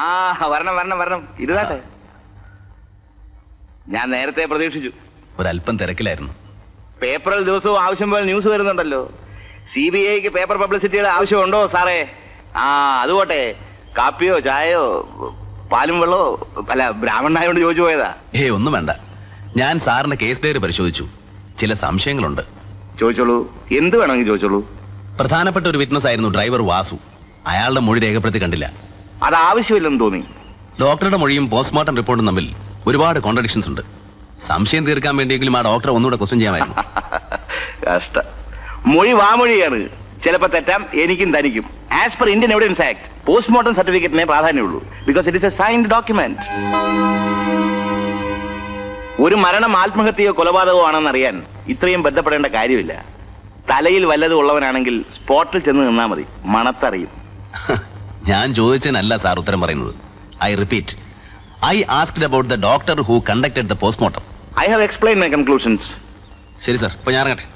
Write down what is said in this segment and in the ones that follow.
ആ വരണം വരണം വരണം ഇരുതാട്ടെ. ഞാൻ നേരത്തെ പ്രതീക്ഷിച്ചു. ഒരല്പം തിരക്കിലായിരുന്നു. പേപ്പറിൽ ദിവസവും ആവശ്യം പോലെ ന്യൂസ് വരുന്നുണ്ടല്ലോ. CBIക്ക് പേപ്പർ പബ്ലിസിറ്റിയുടെ ആവശ്യമുണ്ടോ സാറേ? ആ അതുപോട്ടെ, കാപ്പിയോ ചായയോ പാലും വെള്ളമോ അല്ല ബ്രാഹ്മണനായോണ്ട് ചോദിച്ചു പോയതാ. ഒന്നും വേണ്ട. ഞാൻ സാറിന്റെ കേസ് ഡയറി പരിശോധിച്ചു. ചില സംശയങ്ങളുണ്ട്. ചോദിച്ചോളൂ, എന്ത് വേണമെങ്കിൽ ചോദിച്ചോളൂ. പ്രധാനപ്പെട്ട ഒരു വിറ്റ്നസ് ആയിരുന്നു ഡ്രൈവർ വാസു. അയാളുടെ മൊഴി രേഖപ്പെടുത്തി കണ്ടില്ല. അത് ആവശ്യമില്ലെന്ന് തോന്നി. ഡോക്ടറുടെ മൊഴിയും പോസ്റ്റ്മോർട്ടം റിപ്പോർട്ടും തമ്മിൽ ഒരുപാട് കോൺട്രഡിക്ഷൻസ് ഉണ്ട്. സംശയം തീർക്കാൻ വേണ്ടിയെങ്കിലും ആ ഡോക്ടറെ ഒന്നുകൂടെ ക്വസ്റ്റ്യൻ ചെയ്യാമായിരുന്നു. കഷ്ട മൊഴി വാമൊഴിയാണ്. ചിലപ്പോൾ തെറ്റാം, എനിക്കും തനിക്കും. As per Indian evidence act postmortem സർട്ടിഫിക്കറ്റിനെ പ്രാധാന്യമുള്ളൂ. Because it is a signed document. ഒരു മരണം ആത്മഹത്യയോ കൊലപാതകമോ ആണെന്ന് അറിയാൻ ഇത്രയും ബന്ധപ്പെടേണ്ട കാര്യമില്ല. തലയിൽ വല്ലതും ഉള്ളവനാണെങ്കിൽ സ്പോട്ടിൽ ചെന്ന് നിന്നാ മതി, മണത്തറിയും. ഞാൻ ചോദിച്ചതിനല്ല സാർ ഉത്തരം പറയുന്നത്. I repeat, I asked about the doctor who conducted the postmortem. I have explain my conclusions. ശരി സാർ, ഇപ്പൊ ഞാൻ ഇറങ്ങട്ടെ.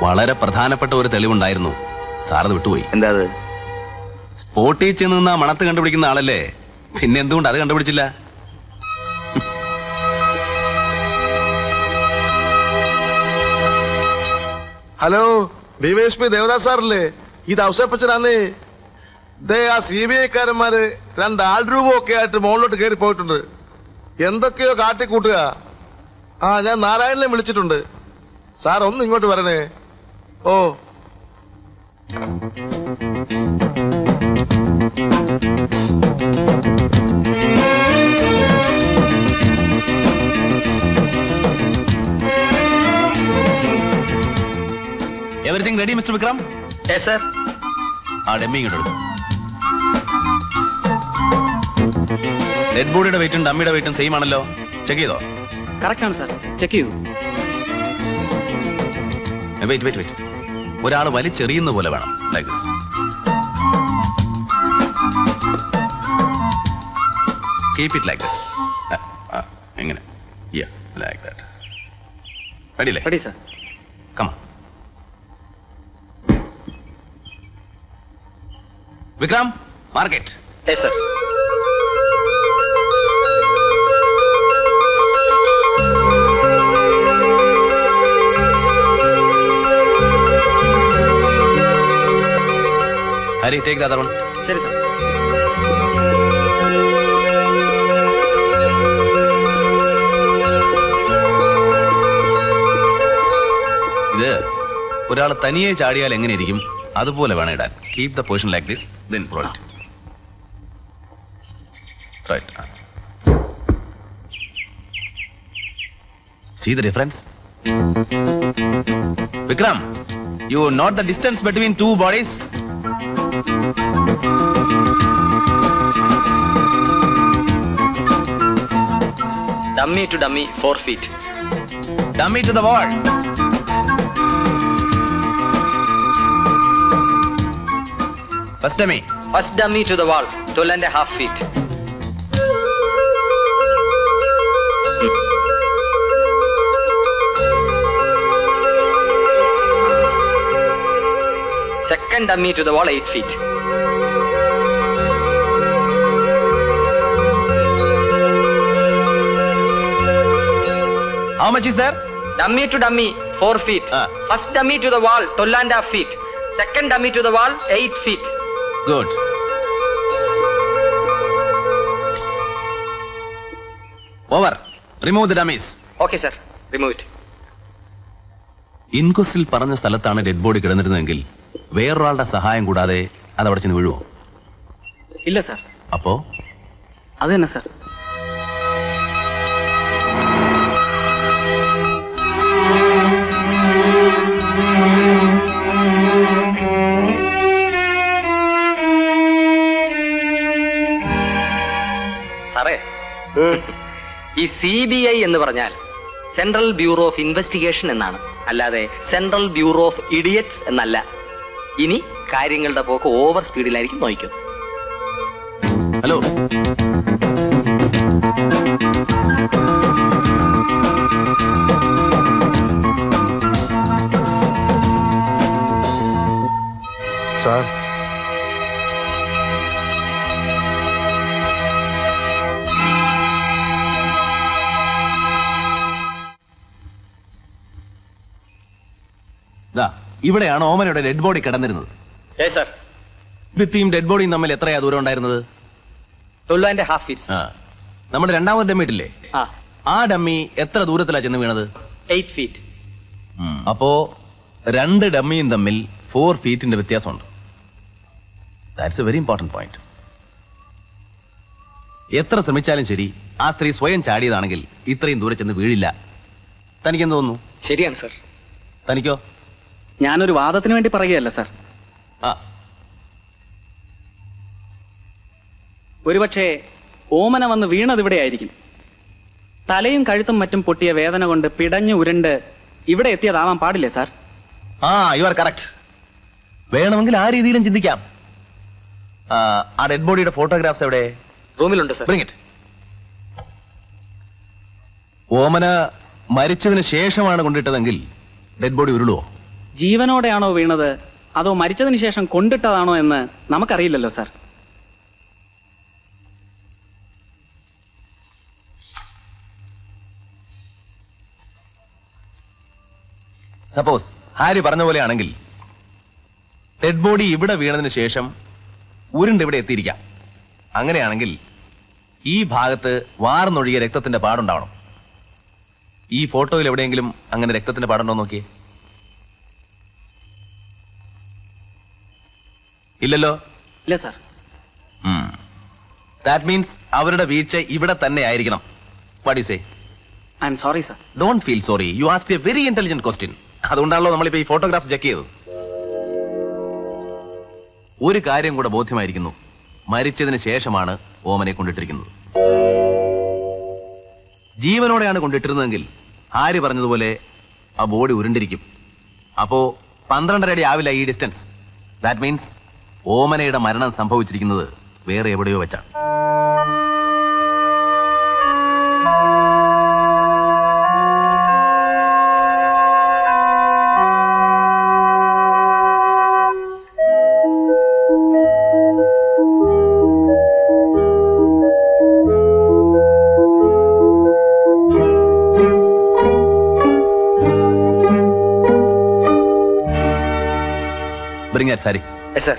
വളരെ പ്രധാനപ്പെട്ട ഒരു തെളിവുണ്ടായിരുന്നു. സാറത് വിട്ടുപോയി. എന്താ അത്? സ്പോട്ടിൽ ചെന്ന് നിന്നാ മണത്ത് കണ്ടുപിടിക്കുന്ന ആളല്ലേ, പിന്നെ എന്തുകൊണ്ട് അത് കണ്ടുപിടിച്ചില്ല? ഹലോ, ഡിവൈഎസ്പി ദേവദാസ് സാറല്ലേ? ഇത് ഔസേപ്പച്ചനാന്നേ. ആ CBIക്കാരന്മാര് 2 ആൾ രൂപമൊക്കെ ആയിട്ട് മുകളിലോട്ട് കയറി പോയിട്ടുണ്ട്. എന്തൊക്കെയോ കാട്ടിക്കൂട്ടുക. ഞാൻ നാരായണനെ വിളിച്ചിട്ടുണ്ട്. സാർ ഒന്ന് ഇങ്ങോട്ട് വരണേ. Oh everything ready mister Vikram? Yes sir. ആ ഡെമ്മി ഇങ്ങോട്ട് എടുക്കും. ഡെഡ് ബോഡിയുടെ വെയിറ്റും ഡമ്മിയുടെ വെയിറ്റും സെയിം ആണല്ലോ. ചെക്ക് ചെയ്തോ? കറക്റ്റ് ആണ് സാർ, ചെക്ക് ചെയ്തു. വെയിറ്റ്. ഒരാൾ വലിച്ചെറിയുന്ന പോലെ വേണം. Like this. Keep it like this. എങ്ങനെ? Like that. റെഡി അല്ലേ? Ready sir. Come on. Vikram, market. Yes sir. Harry, take the other one. ശരി സർ. ഇത് ഒരാൾ തനിയെ ചാടിയാൽ എങ്ങനെയിരിക്കും അതുപോലെ വേണം ഇടാൻ. Keep the position like this, then roll it. Right. See the difference? Vikram, you note the distance between two bodies? Dummy to dummy, 4 feet. Dummy to the wall. First dummy. First dummy to the wall, 12.5 feet. Second dummy to the wall, 8 feet. How much is there? Dummy to dummy, 4 feet. First dummy to the wall, 12.5 feet. Second dummy to the wall, 8 feet. Good. Over. Remove the dummies. Okay, sir. Remove it. ഇൻക്വസ്റ്റിൽ പറഞ്ഞ സ്ഥലത്താണ് dead body കിടന്നിരുന്നതെങ്കിൽ വേറൊരാളുടെ സഹായം കൂടാതെ അത് അവിടെ ചെന്ന് വീഴുവോ? ഇല്ല sir. അപ്പോ അത് തന്നെ സർ. സാറേ, ഈ CBI എന്ന് പറഞ്ഞാൽ സെൻട്രൽ ബ്യൂറോ ഓഫ് ഇൻവെസ്റ്റിഗേഷൻ എന്നാണ്, അല്ലാതെ സെൻട്രൽ ബ്യൂറോ ഓഫ് ഇഡിയറ്റ്സ് എന്നല്ല. ഇനി കാര്യങ്ങളുടെ പോക്ക് ഓവർ സ്പീഡിലായിരിക്കും നോക്കും. ഹലോ, ഇവിടെയാണ് ഓമനയുടെ ഡെഡ് ബോഡി കിടന്നിരുന്നത്. സർ. ഭിത്തിയും ഡെഡ് ബോഡിയും തമ്മിൽ എത്രയാ ദൂരം ഉണ്ടായിരുന്നത്? 12.5 feet. നമ്മുടെ രണ്ടാമത് ഡമ്മി ഇട്ടില്ലേ, ആ, ആ ഡമ്മി എത്ര ദൂരത്തിലാ ചെന്ന് വീണത്? 8 feet. അപ്പോ 2 ഡമ്മിയും തമ്മിൽ 4 feet വ്യത്യാസമുണ്ട്. That's A very important point. എത്ര ശ്രമിച്ചാലും ശരി, ആ സ്ത്രീ സ്വയം ചാടിയതാണെങ്കിൽ ഇത്രയും ദൂരെ ചെന്ന് വീഴില്ല. തനിക്കെന്ത് തോന്നുന്നു? ശരിയാണ് സർ. തനിക്കോ? ഞാനൊരു വാദത്തിന് വേണ്ടി പറയുകയല്ല സർ. ആ, ഒരുപക്ഷെ ഓമന വന്ന് വീണത് ഇവിടെ ആയിരിക്കും. തലയും കഴുത്തും മറ്റും പൊട്ടിയ വേദന കൊണ്ട് പിടഞ്ഞു ഉരുണ്ട് ഇവിടെ എത്തിയതാവാൻ പാടില്ലേ സാർ? You are correct. വേണമെങ്കിൽ ആ രീതിയിലും ചിന്തിക്കാം. ആ ഡെഡ് ബോഡിയുടെ ഫോട്ടോഗ്രാഫ്സ് എവിടെ? റൂമിലുണ്ട് സർ. Bring it. ഓമന മരിച്ചതിന് ശേഷമാണ് കൊണ്ടിട്ടതെങ്കിൽ ഡെഡ് ബോഡി ഉരുളുവോ? ജീവനോടെയാണോ വീണത് അതോ മരിച്ചതിന് ശേഷം കൊണ്ടിട്ടതാണോ എന്ന് നമുക്കറിയില്ലല്ലോ സാർ. സപ്പോസ് ഹാരി പറഞ്ഞ പോലെയാണെങ്കിൽ ഡെഡ് ബോഡി ഇവിടെ വീണതിന് ശേഷം ഉരുണ്ട് ഇവിടെ എത്തിയിരിക്കാം. അങ്ങനെയാണെങ്കിൽ ഈ ഭാഗത്ത് വാർന്നൊഴുകിയ രക്തത്തിന്റെ പാടുണ്ടാവണം. ഈ ഫോട്ടോയിൽ എവിടെയെങ്കിലും അങ്ങനെ രക്തത്തിന്റെ പാടുണ്ടോ നോക്കിയേ. ഇല്ലല്ലോ. ഇല്ല സാർ. ദാറ്റ് മീൻസ് അവരുടെ വീഴ്ച ഇവിടെ തന്നെ ആയിരിക്കണം. What you say? I am sorry sir. Don't feel sorry. You ask A very intelligent question. അതുകൊണ്ടാണല്ലോ നമ്മളിപ്പോ ഈ ഫോട്ടോഗ്രാഫ്സ് ചെക്ക് ചെയ്തത്. ഒരു കാര്യം കൂടെ ബോധ്യമായിരിക്കുന്നു, മരിച്ചതിന് ശേഷമാണ് ഓമനെ കൊണ്ടിട്ടിരിക്കുന്നത്. ജീവനോടെയാണ് കൊണ്ടിട്ടിരുന്നതെങ്കിൽ ഹാരി പറഞ്ഞതുപോലെ ആ ബോഡി ഉരുണ്ടിരിക്കും. അപ്പോ 12.5 അടി ആവില്ല ഈ ഡിസ്റ്റൻസ്. ദാറ്റ് മീൻസ് ഓമനയുടെ മരണം സംഭവിച്ചിരിക്കുന്നത് വേറെ എവിടെയോ വെച്ചാണ്. Bring that, Sari. Yes, sir.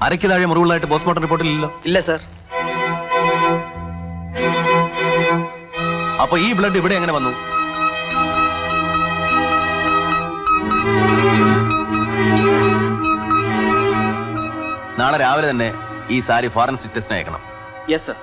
അരയ്ക്ക് താഴെ മുറിവുകളായിട്ട് പോസ്റ്റ്മോർട്ടം റിപ്പോർട്ടിലില്ലല്ലോ? ഇല്ല സർ. അപ്പൊ ഈ ബ്ലഡ് ഇവിടെ എങ്ങനെ വന്നു? നാളെ രാവിലെ തന്നെ ഈ സാരി ഫോറൻസിക് ടെസ്റ്റിന് അയക്കണം. Yes sir.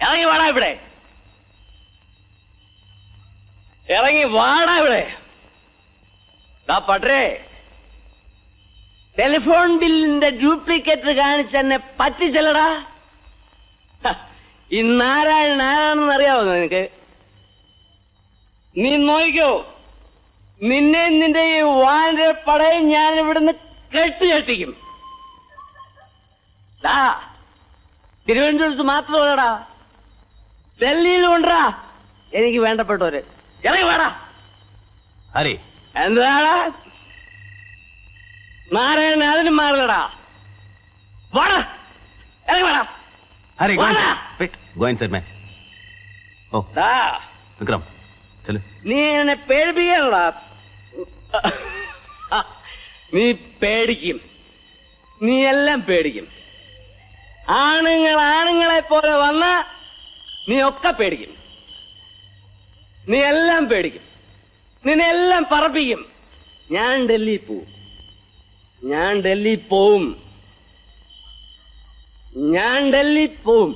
ഇറങ്ങി വാടാ ഇവിടെ, ഇറങ്ങി വാടാ ഇവിടെ. പട്ടേ, ടെലിഫോൺ ബില്ലിന്റെ ഡ്യൂപ്ലിക്കേറ്റർ കാണിച്ച് എന്നെ പറ്റിച്ചല്ലടാ. ഈ നാരായണൻ ആരാണെന്ന് അറിയാവോ നിനക്ക്? നീ നോക്കിക്കോ, നിന്നെ നിന്റെ ഈ വാന്റെ പടയും ഞാൻ ഇവിടുന്ന് കെട്ടിയെട്ടിക്കും. തിരുവനന്തപുരത്ത് മാത്രമല്ലടാ, ഡൽഹിയിലും ഉണ്ടാ എനിക്ക് വേണ്ടപ്പെട്ടവര്. ഇറങ്ങി വേടാ. എന്താടാ നാരായണൻ അതിനും മാറില്ലടാ. വാടാ, ഇറങ്ങി വേടാ. നീ എന്നെ പേടിപ്പിക്കാനടാ. നീ പേടിക്കും, നീ എല്ലാം പേടിക്കും. ആണുങ്ങളെ പോലെ വന്ന നീ ഒക്കെ പേടിക്കും, നീ എല്ലാം പേടിക്കും, നിന്നെല്ലാം പറപ്പിക്കും. ഞാൻ ഡൽഹി പോവും, ഞാൻ ഡൽഹി പോവും, ഞാൻ ഡൽഹി പോവും,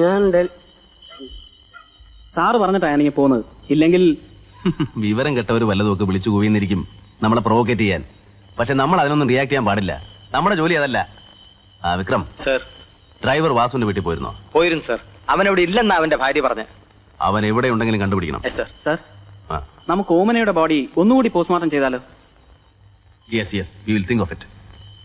ഞാൻ സാറ് പറഞ്ഞിട്ടാണ് എനിക്ക് പോകുന്നത്. ഇല്ലെങ്കിൽ വിവരം കെട്ടവര് വല്ലതുമൊക്കെ വിളിച്ചു കൂവിന്നിരിക്കും. നമ്മളെ പ്രൊവോക്കേറ്റ് ചെയ്യാൻ. പക്ഷെ നമ്മൾ അതിനൊന്നും റിയാക്ട് ചെയ്യാൻ പാടില്ല. നമ്മുടെ ജോലി അതല്ല. വിക്രം, സർ. ഡ്രൈവർ വാസുവിന്റെ വീട്ടിൽ പോയിരുന്നോ? പോയിരുന്നു സർ. അവനവിടെ ഇല്ലെന്നാ അവന്റെ ഭാര്യ പറഞ്ഞ്. അവൻ എവിടെ ഉണ്ടെങ്കിലും കണ്ടുപിടിക്കണം. സർ. സർ, നമുക്ക് ഓമനയുടെ ബോഡി ഒന്നുകൂടി പോസ്റ്റ്മോർട്ടം ചെയ്താലോ? Yes, we will think of it.